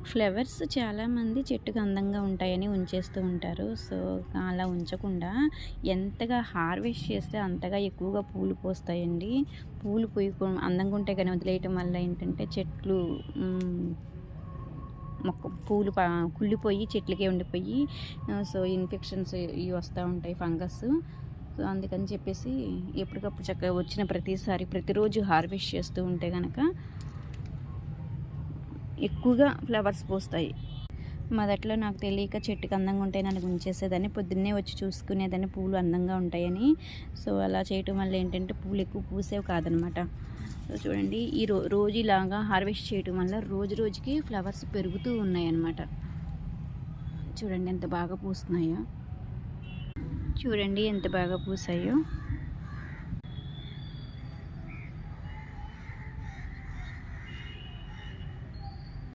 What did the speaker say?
Flowers చాలామంది చెట్టుకు అందంగా ఉంటాయని ఉంచేస్తూ ఉంటారు. సో, అలా ఉంచకుండా ఎంతగా హార్వెస్ట్ చేస్తే అంతగా ఎక్కువగా పూలు పూస్తాయండి. పూలు అందంగా ఉంటే గాని వదిలేయటం వల్ల ఏంటంటే చెట్లు మొక్క పూలు కుళ్ళిపోయి చెట్లకే ఉండిపోయి సో, ఇన్ఫెక్షన్స్ ఇవి వస్తూ ఉంటాయి, ఫంగస్. సో, అందుకని చెప్పేసి ఎప్పటికప్పుడు చక్కగా వచ్చిన ప్రతిసారి ప్రతిరోజు హార్వెస్ట్ చేస్తూ ఉంటే గనక ఎక్కువగా ఫ్లవర్స్ పూస్తాయి. మొదట్లో నాకు తెలియక చెట్టుకి అందంగా ఉంటాయని ఉంచేసేదాన్ని. పొద్దున్నే వచ్చి చూసుకునేదాన్ని పూలు అందంగా ఉంటాయని. సో, అలా చేయటం వల్ల ఏంటంటే పూలు ఎక్కువ పూసేవి కాదనమాట. సో, చూడండి ఈ రోజు ఇలాగా హార్వెస్ట్ చేయటం వల్ల రోజు రోజుకి ఫ్లవర్స్ పెరుగుతూ ఉన్నాయన్నమాట. చూడండి ఎంత బాగా పూస్తున్నాయో. చూడండి ఎంత బాగా పూసాయో.